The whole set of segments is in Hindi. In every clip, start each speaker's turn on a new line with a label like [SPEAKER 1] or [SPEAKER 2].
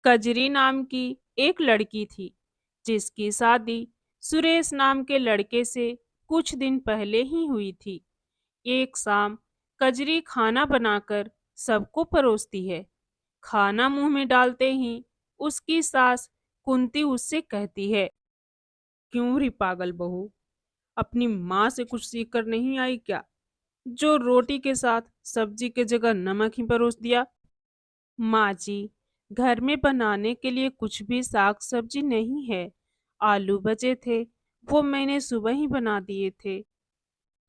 [SPEAKER 1] कजरी नाम की एक लड़की थी जिसकी शादी सुरेश नाम के लड़के से कुछ दिन पहले ही हुई थी। एक शाम कजरी खाना बनाकर सबको परोसती है। खाना मुंह में डालते ही उसकी सास कुंती उससे कहती है, क्यों री पागल बहू, अपनी माँ से कुछ सीख कर नहीं आई क्या, जो रोटी के साथ सब्जी के जगह नमक ही परोस दिया। माँ जी, घर में बनाने के लिए कुछ भी साग सब्जी नहीं है। आलू बचे थे, वो मैंने सुबह ही बना दिए थे।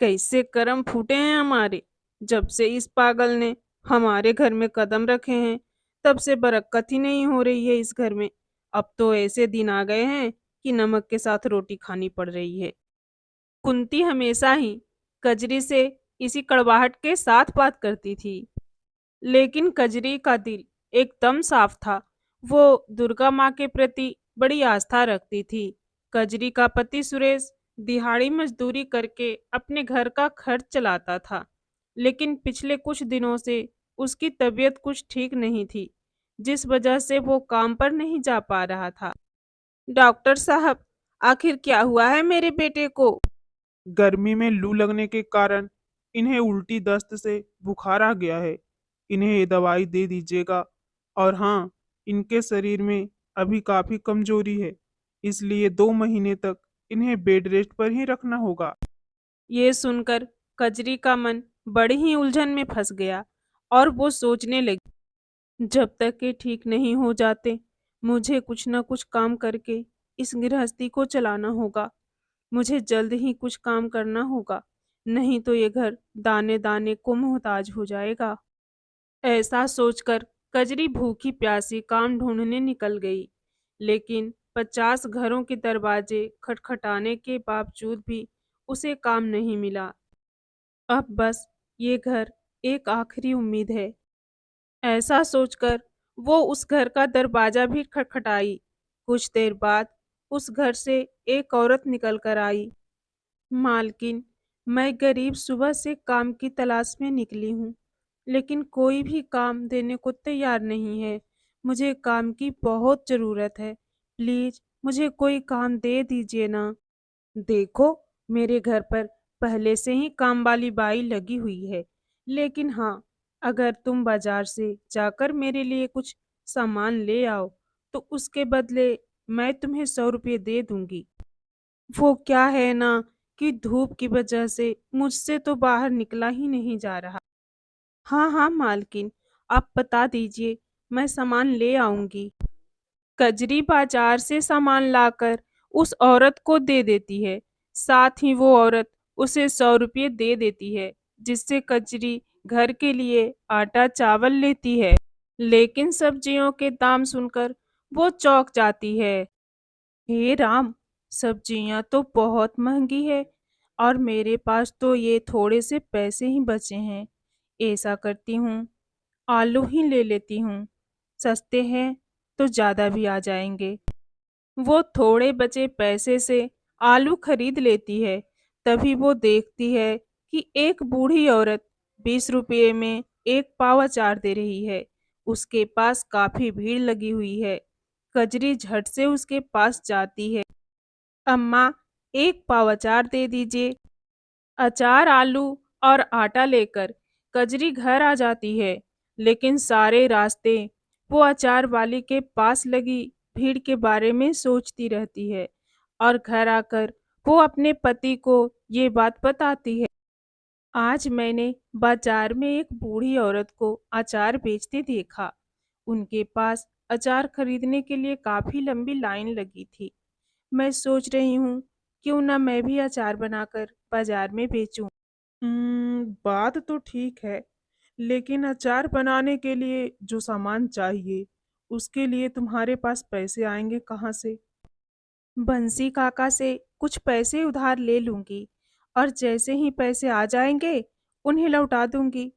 [SPEAKER 1] कैसे करम फूटे हैं हमारे। जब से इस पागल ने हमारे घर में कदम रखे हैं, तब से बरकत ही नहीं हो रही है इस घर में। अब तो ऐसे दिन आ गए हैं कि नमक के साथ रोटी खानी पड़ रही है। कुंती हमेशा ही कजरी से इसी कड़वाहट के साथ बात करती थी, लेकिन कजरी का दिल एकदम साफ था। वो दुर्गा माँ के प्रति बड़ी आस्था रखती थी। कजरी का पति सुरेश दिहाड़ी मजदूरी करके अपने घर का खर्च चलाता था, लेकिन पिछले कुछ दिनों से उसकी तबीयत कुछ ठीक नहीं थी, जिस वजह से वो काम पर नहीं जा पा रहा था। डॉक्टर साहब, आखिर क्या हुआ है मेरे बेटे को?
[SPEAKER 2] गर्मी में लू लगने के कारण इन्हें उल्टी दस्त से बुखार आ गया है। इन्हें ये दवाई दे दीजिएगा। और हाँ, इनके शरीर में अभी काफी कमजोरी है, इसलिए 2 महीने तक इन्हें बेड रेस्ट पर ही रखना होगा।
[SPEAKER 1] ये सुनकर कजरी का मन बड़ी ही उलझन में फंस गया और वो सोचने लगी, जब तक ये ठीक नहीं हो जाते मुझे कुछ न कुछ काम करके इस गृहस्थी को चलाना होगा। मुझे जल्द ही कुछ काम करना होगा, नहीं तो ये घर दाने दाने को मोहताज हो जाएगा। ऐसा सोचकर कजरी भूखी प्यासी काम ढूंढने निकल गई, लेकिन 50 घरों के दरवाजे खटखटाने के बावजूद भी उसे काम नहीं मिला। अब बस ये घर एक आखिरी उम्मीद है। ऐसा सोचकर वो उस घर का दरवाजा भी खटखटाई। कुछ देर बाद उस घर से एक औरत निकल कर आई। मालकिन, मैं गरीब सुबह से काम की तलाश में निकली हूँ, लेकिन कोई भी काम देने को तैयार नहीं है। मुझे काम की बहुत ज़रूरत है। प्लीज मुझे कोई काम दे दीजिए ना। देखो, मेरे घर पर पहले से ही काम वाली बाई लगी हुई है, लेकिन हाँ, अगर तुम बाजार से जाकर मेरे लिए कुछ सामान ले आओ तो उसके बदले मैं तुम्हें 100 रुपये दे दूंगी। वो क्या है ना कि धूप की वजह से मुझसे तो बाहर निकला ही नहीं जा रहा। हाँ हाँ मालकिन, आप बता दीजिए, मैं सामान ले आऊंगी। कजरी बाजार से सामान लाकर उस औरत को दे देती है। साथ ही वो औरत उसे 100 रुपये दे देती है, जिससे कजरी घर के लिए आटा चावल लेती है। लेकिन सब्जियों के दाम सुनकर वो चौंक जाती है। हे राम, सब्जियां तो बहुत महंगी है और मेरे पास तो ये थोड़े से पैसे ही बचे हैं। ऐसा करती हूँ, आलू ही ले लेती हूँ, सस्ते हैं तो ज़्यादा भी आ जाएंगे। वो थोड़े बचे पैसे से आलू खरीद लेती है। तभी वो देखती है कि एक बूढ़ी औरत 20 रुपये में एक पाव अचार दे रही है। उसके पास काफी भीड़ लगी हुई है। कजरी झट से उसके पास जाती है। अम्मा, एक पाव अचार दे दीजिए। अचार, आलू और आटा लेकर कजरी घर आ जाती है, लेकिन सारे रास्ते वो अचार वाली के पास लगी भीड़ के बारे में सोचती रहती है और घर आकर वो अपने पति को ये बात बताती है। आज मैंने बाजार में एक बूढ़ी औरत को अचार बेचते देखा। उनके पास अचार खरीदने के लिए काफी लंबी लाइन लगी थी। मैं सोच रही हूँ, क्यों ना मैं भी अचार बनाकर बाजार में बेचूं।
[SPEAKER 2] बात तो ठीक है, लेकिन अचार बनाने के लिए जो सामान चाहिए, उसके लिए तुम्हारे पास पैसे आएंगे कहाँ से?
[SPEAKER 1] बंसी काका से कुछ पैसे उधार ले लूंगी और जैसे ही पैसे आ जाएंगे उन्हें लौटा दूंगी।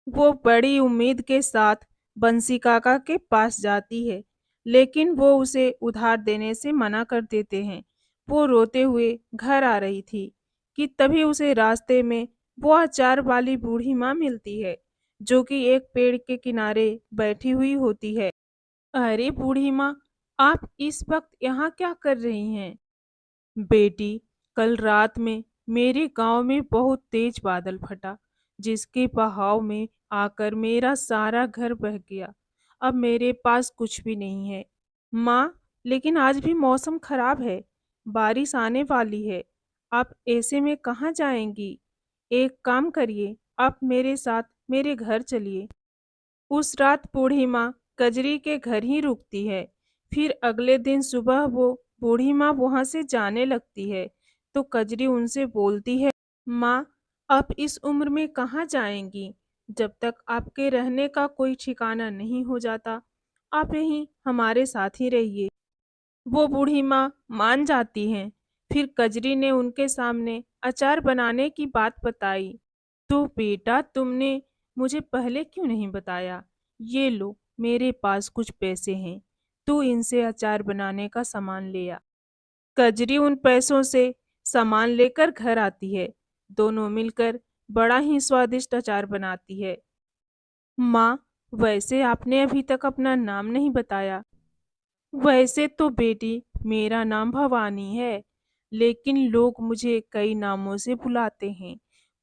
[SPEAKER 1] वो बड़ी उम्मीद के साथ बंसी काका के पास जाती है, लेकिन वो उसे उधार देने से मना कर देते हैं। वो रोते हुए घर आ रही थी कि तभी उसे रास्ते में वो अचार वाली बूढ़ी माँ मिलती है, जो कि एक पेड़ के किनारे बैठी हुई होती है। अरे बूढ़ी माँ, आप इस वक्त यहाँ क्या कर रही हैं? बेटी, कल रात में मेरे गांव में बहुत तेज बादल फटा, जिसके बहाव में आकर मेरा सारा घर बह गया। अब मेरे पास कुछ भी नहीं है। माँ, लेकिन आज भी मौसम खराब है, बारिश आने वाली है। आप ऐसे में कहाँ जाएंगी? एक काम करिए, आप मेरे साथ मेरे घर चलिए। उस रात बूढ़ी माँ कजरी के घर ही रुकती है। फिर अगले दिन सुबह वो बूढ़ी माँ वहां से जाने लगती है, तो कजरी उनसे बोलती है, माँ, आप इस उम्र में कहाँ जाएंगी? जब तक आपके रहने का कोई ठिकाना नहीं हो जाता, आप यहीं हमारे साथ ही रहिए। वो बूढ़ी माँ मान जाती हैं। फिर कजरी ने उनके सामने अचार बनाने की बात बताई। तो बेटा, तुमने मुझे पहले क्यों नहीं बताया? ये लो, मेरे पास कुछ पैसे हैं, तू इनसे अचार बनाने का सामान ले आ। कजरी उन पैसों से सामान लेकर घर आती है। दोनों मिलकर बड़ा ही स्वादिष्ट अचार बनाती है। माँ, वैसे आपने अभी तक अपना नाम नहीं बताया। वैसे तो बेटी, मेरा नाम भवानी है, लेकिन लोग मुझे कई नामों से बुलाते हैं।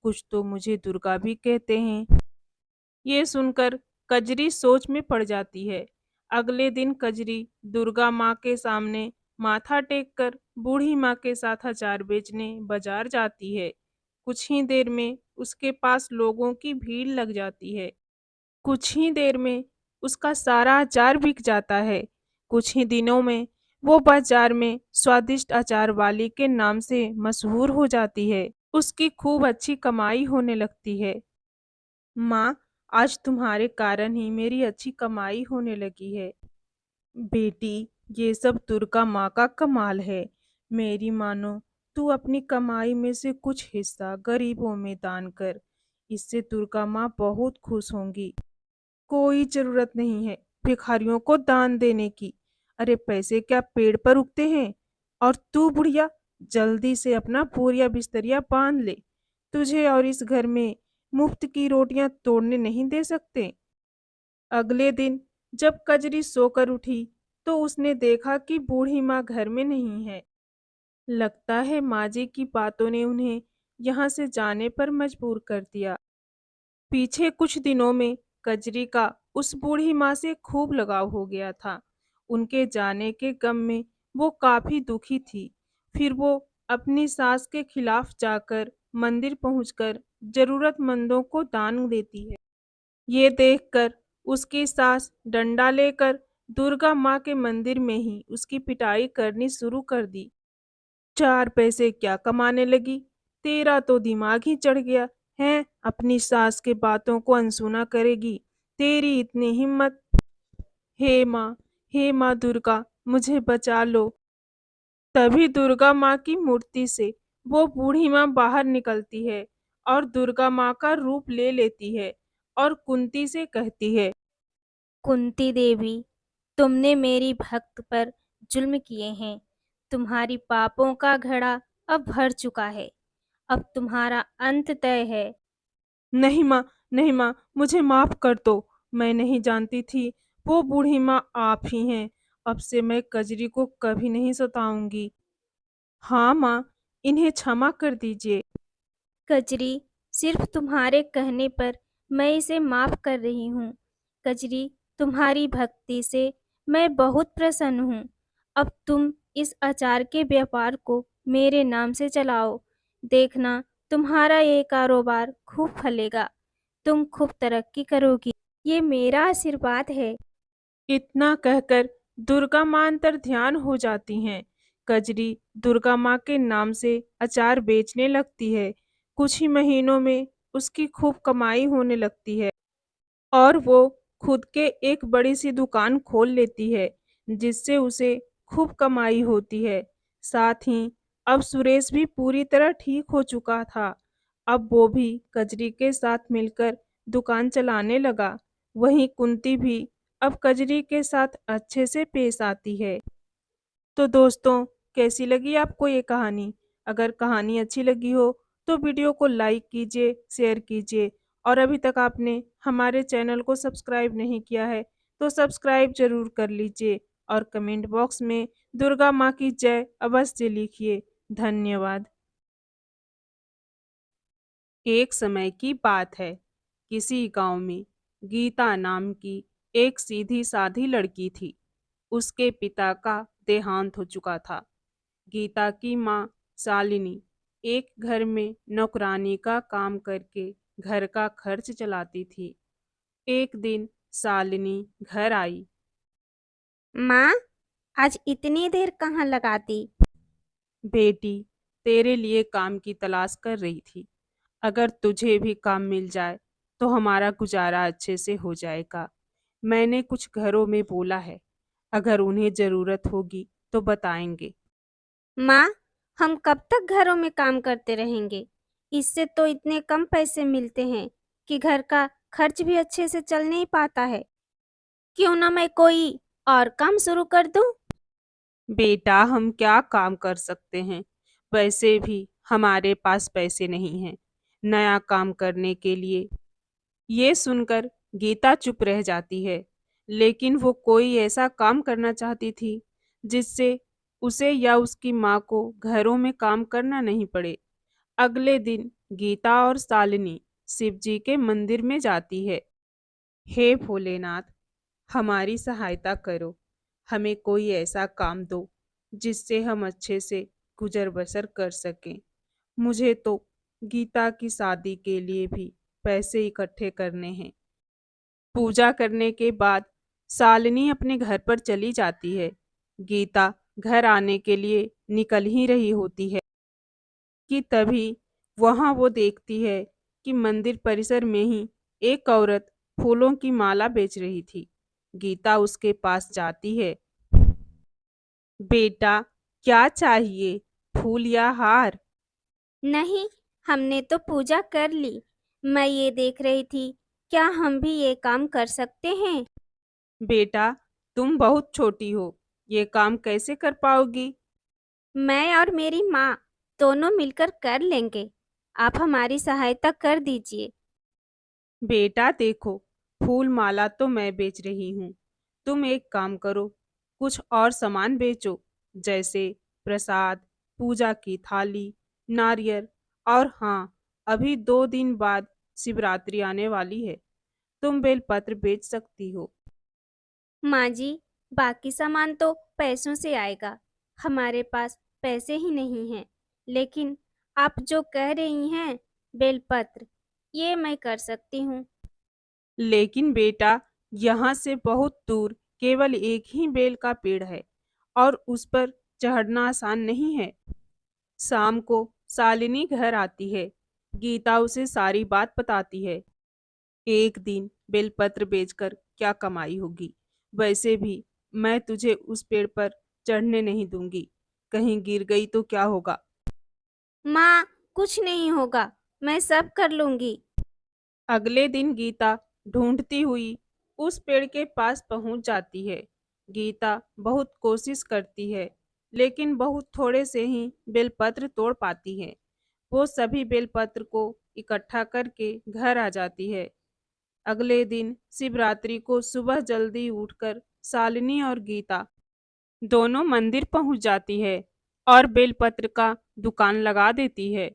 [SPEAKER 1] कुछ तो मुझे दुर्गा भी कहते हैं। ये सुनकर कजरी सोच में पड़ जाती है। अगले दिन कजरी दुर्गा माँ के सामने माथा टेक कर बूढ़ी माँ के साथ अचार बेचने बाजार जाती है। कुछ ही देर में उसके पास लोगों की भीड़ लग जाती है। कुछ ही देर में उसका सारा अचार बिक जाता है। कुछ ही दिनों में वो बाजार में स्वादिष्ट अचार वाली के नाम से मशहूर हो जाती है। उसकी खूब अच्छी कमाई होने लगती है। माँ, आज तुम्हारे कारण ही मेरी अच्छी कमाई होने लगी है। बेटी, ये सब दुर्गा माँ का कमाल है। मेरी मानो, तू अपनी कमाई में से कुछ हिस्सा गरीबों में दान कर। इससे दुर्गा माँ बहुत खुश होंगी। कोई जरूरत नहीं है भिखारियों को दान देने की। अरे पैसे क्या पेड़ पर उगते हैं? और तू बुढ़िया, जल्दी से अपना बोरिया बिस्तरिया बांध ले। तुझे और इस घर में मुफ्त की रोटियां तोड़ने नहीं दे सकते। अगले दिन जब कजरी सोकर उठी, तो उसने देखा कि बूढ़ी माँ घर में नहीं है। लगता है माँ जी की बातों ने उन्हें यहाँ से जाने पर मजबूर कर दिया। पीछे कुछ दिनों में कजरी का उस बूढ़ी माँ से खूब लगाव हो गया था। उनके जाने के गम में वो काफी दुखी थी। फिर वो अपनी सास के खिलाफ जाकर मंदिर पहुंचकर जरूरतमंदों को दान देती है। ये देखकर उसकी सास डंडा लेकर दुर्गा माँ के मंदिर में ही उसकी पिटाई करनी शुरू कर दी। चार पैसे क्या कमाने लगी? तेरा तो दिमाग ही चढ़ गया है, अपनी सास के बातों को अनसुना करेगी? तेरी इतनी हिम्मत! हे माँ, हे माँ दुर्गा, मुझे बचा लो। तभी दुर्गा माँ की मूर्ति से वो बूढ़ी माँ बाहर निकलती है और दुर्गा माँ का रूप ले लेती है और कुंती से कहती है,
[SPEAKER 3] कुंती देवी, तुमने मेरी भक्त पर जुल्म किए हैं। तुम्हारी पापों का घड़ा अब भर चुका है। अब तुम्हारा अंत तय है।
[SPEAKER 1] नहीं माँ, नहीं माँ, मुझे माफ कर दो। मैं नहीं जानती थी वो बूढ़ी माँ आप ही हैं। अब से मैं कजरी को कभी नहीं सताऊंगी। हाँ माँ, इन्हें क्षमा कर दीजिए।
[SPEAKER 3] कजरी, सिर्फ तुम्हारे कहने पर मैं इसे माफ कर रही हूँ। कजरी, तुम्हारी भक्ति से मैं बहुत प्रसन्न हूँ। अब तुम इस अचार के व्यापार को मेरे नाम से चलाओ। देखना, तुम्हारा ये कारोबार खूब फलेगा। तुम खूब तरक्की करोगी। ये मेरा आशीर्वाद है।
[SPEAKER 1] इतना कहकर दुर्गा माँ अंतर ध्यान हो जाती हैं। कजरी दुर्गा माँ के नाम से अचार बेचने लगती है। कुछ ही महीनों में उसकी खूब कमाई होने लगती है और वो खुद के एक बड़ी सी दुकान खोल लेती है, जिससे उसे खूब कमाई होती है। साथ ही अब सुरेश भी पूरी तरह ठीक हो चुका था। अब वो भी कजरी के साथ मिलकर दुकान चलाने लगा। वहीं कुंती भी अब कजरी के साथ अच्छे से पेश आती है। तो दोस्तों, कैसी लगी आपको ये कहानी? अगर कहानी अच्छी लगी हो तो वीडियो को लाइक कीजिए, शेयर कीजिए और अभी तक आपने हमारे चैनल को सब्सक्राइब नहीं किया है तो सब्सक्राइब जरूर कर लीजिए और कमेंट बॉक्स में दुर्गा माँ की जय अवश्य लिखिए। धन्यवाद। एक समय की बात है, किसी गांव में गीता नाम की एक सीधी साधी लड़की थी। उसके पिता का देहांत हो चुका था। गीता की माँ शालिनी एक घर में नौकरानी का काम करके घर का खर्च चलाती थी। एक दिन शालिनी घर आई।
[SPEAKER 3] माँ, आज इतनी देर कहाँ लगा दी?
[SPEAKER 1] बेटी, तेरे लिए काम की तलाश कर रही थी। अगर तुझे भी काम मिल जाए तो हमारा गुजारा अच्छे से हो जाएगा। मैंने कुछ घरों में बोला है, अगर उन्हें जरूरत होगी तो बताएंगे।
[SPEAKER 3] माँ, हम कब तक घरों में काम करते रहेंगे? इससे तो इतने कम पैसे मिलते हैं कि घर का खर्च भी अच्छे से चल नहीं पाता है। क्यों ना मैं कोई और काम शुरू कर दूं?
[SPEAKER 1] बेटा, हम क्या काम कर सकते हैं? वैसे भी हमारे पास पैसे नहीं हैं नया काम करने के लिए। ये सुनकर गीता चुप रह जाती है, लेकिन वो कोई ऐसा काम करना चाहती थी जिससे उसे या उसकी माँ को घरों में काम करना नहीं पड़े। अगले दिन गीता और शालिनी शिव जी के मंदिर में जाती है। हे भोलेनाथ, हमारी सहायता करो। हमें कोई ऐसा काम दो जिससे हम अच्छे से गुजर बसर कर सकें। मुझे तो गीता की शादी के लिए भी पैसे इकट्ठे करने हैं। पूजा करने के बाद शालिनी अपने घर पर चली जाती है। गीता घर आने के लिए निकल ही रही होती है कि तभी वहां वो देखती है कि मंदिर परिसर में ही एक औरत फूलों की माला बेच रही थी। गीता उसके पास जाती है। बेटा, क्या चाहिए, फूल या हार?
[SPEAKER 3] नहीं, हमने तो पूजा कर ली। मैं ये देख रही थी, क्या हम भी ये काम कर सकते हैं?
[SPEAKER 1] बेटा, तुम बहुत छोटी हो, ये काम कैसे कर पाओगी?
[SPEAKER 3] मैं और मेरी माँ दोनों मिलकर कर लेंगे। आप हमारी सहायता कर दीजिए।
[SPEAKER 1] बेटा देखो, फूल माला तो मैं बेच रही हूँ। तुम एक काम करो, कुछ और सामान बेचो, जैसे प्रसाद, पूजा की थाली, नारियल। और हाँ, अभी 2 दिन बाद शिवरात्रि आने वाली है, तुम बेलपत्र बेच सकती हो।
[SPEAKER 3] माँ जी, बाकी सामान तो पैसों से आएगा। हमारे पास पैसे ही नहीं हैं। लेकिन आप जो कह रही हैं, बेलपत्र, ये मैं कर सकती हूँ।
[SPEAKER 1] लेकिन बेटा, यहाँ से बहुत दूर केवल एक ही बेल का पेड़ है और उस पर चढ़ना आसान नहीं है। शाम को शालिनी घर आती है। गीता उसे सारी बात बताती है। एक दिन बेलपत्र बेचकर क्या कमाई होगी? वैसे भी मैं तुझे उस पेड़ पर चढ़ने नहीं दूंगी। कहीं गिर गई तो क्या होगा?
[SPEAKER 3] माँ, कुछ नहीं होगा, मैं सब कर लूंगी।
[SPEAKER 1] अगले दिन गीता ढूंढती हुई उस पेड़ के पास पहुंच जाती है। गीता बहुत कोशिश करती है, लेकिन बहुत थोड़े से ही बेलपत्र तोड़ पाती है। वो सभी बेलपत्र को इकट्ठा करके घर आ जाती है। अगले दिन शिवरात्रि को सुबह जल्दी उठकर शालिनी और गीता दोनों मंदिर पहुंच जाती है और बेलपत्र का दुकान लगा देती है।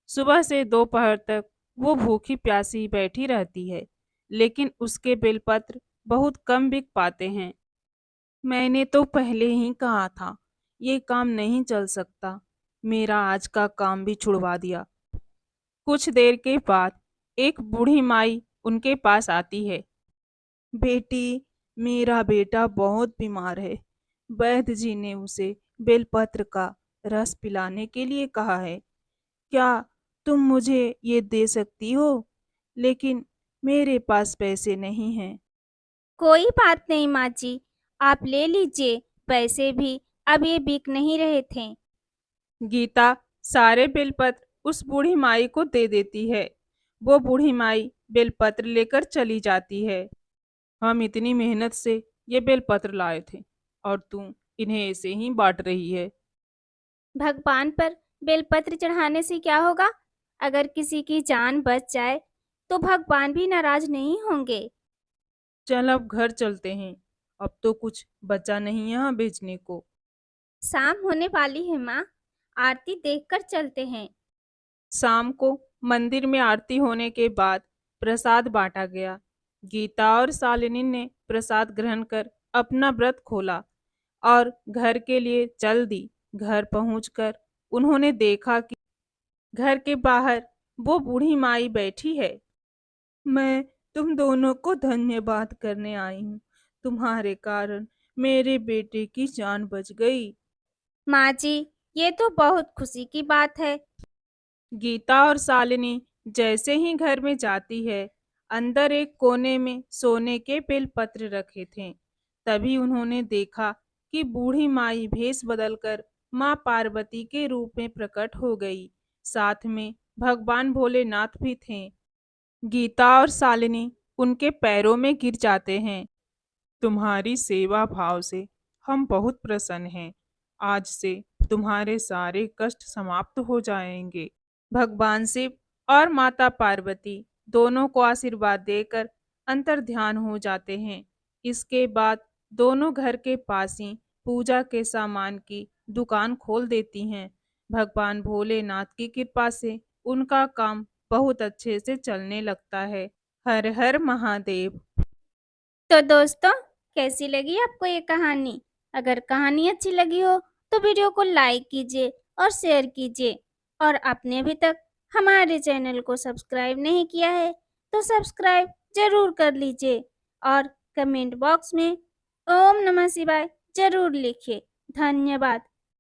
[SPEAKER 1] सुबह से दोपहर तक वो भूखी प्यासी बैठी रहती है, लेकिन उसके बेलपत्र बहुत कम बिक पाते हैं। मैंने तो पहले ही कहा था, ये काम नहीं चल सकता। मेरा आज का काम भी छुड़वा दिया। कुछ देर के बाद एक बूढ़ी माई उनके पास आती है। बेटी, मेरा बेटा बहुत बीमार है। वैद्य जी ने उसे बेलपत्र का रस पिलाने के लिए कहा है। क्या तुम मुझे ये दे सकती हो? लेकिन मेरे पास पैसे नहीं हैं।
[SPEAKER 3] कोई बात नहीं माँ जी, आप ले लीजिए। पैसे भी अब ये बिक नहीं रहे थे।
[SPEAKER 1] गीता सारे बेलपत्र उस बूढ़ी माई को दे देती है। वो बूढ़ी माई बेलपत्र लेकर चली जाती है। हम इतनी मेहनत से ये बेलपत्र लाए थे और तू इन्हें ऐसे ही बांट रही है।
[SPEAKER 3] भगवान पर बेलपत्र चढ़ाने से क्या होगा? अगर किसी की जान बच जाए तो भगवान भी नाराज नहीं होंगे।
[SPEAKER 1] चल अब घर चलते हैं, अब तो कुछ बचा नहीं यहाँ बेचने को।
[SPEAKER 3] शाम होने वाली है माँ, आरती देखकर चलते हैं।
[SPEAKER 1] शाम को मंदिर में आरती होने के बाद प्रसाद बांटा गया। गीता और शालिनी ने प्रसाद ग्रहण कर अपना व्रत खोला और घर के लिए चल दी। घर पहुंचकर उन्होंने देखा कि घर के बाहर वो बूढ़ी माई बैठी है। मैं तुम दोनों को धन्यवाद करने आई हूँ। तुम्हारे कारण मेरे बेटे की जान बच गई।
[SPEAKER 3] माँ जी, ये तो बहुत खुशी की बात है।
[SPEAKER 1] गीता और शालिनी जैसे ही घर में जाती है, अंदर एक कोने में सोने के बेलपत्र रखे थे। तभी उन्होंने देखा कि बूढ़ी माई भेष बदलकर माँ पार्वती के रूप में प्रकट हो गई। साथ में भगवान भोलेनाथ भी थे। गीता और शालिनी उनके पैरों में गिर जाते हैं।
[SPEAKER 2] तुम्हारी सेवा भाव से हम बहुत प्रसन्न हैं। आज से तुम्हारे सारे कष्ट समाप्त हो जाएंगे।
[SPEAKER 1] भगवान शिव और माता पार्वती दोनों को आशीर्वाद देकर अंतर ध्यान हो जाते हैं। इसके बाद दोनों घर के पास ही पूजा के सामान की दुकान खोल देती हैं। भगवान भोलेनाथ की कृपा से उनका काम बहुत अच्छे से चलने लगता है। हर हर महादेव।
[SPEAKER 3] तो दोस्तों, कैसी लगी आपको ये कहानी? अगर कहानी अच्छी लगी हो तो वीडियो को लाइक कीजिए और शेयर कीजिए। और आपने अभी तक हमारे चैनल को सब्सक्राइब नहीं किया है तो सब्सक्राइब जरूर कर लीजिए और कमेंट बॉक्स में ओम नमः शिवाय जरूर लिखिए। धन्यवाद।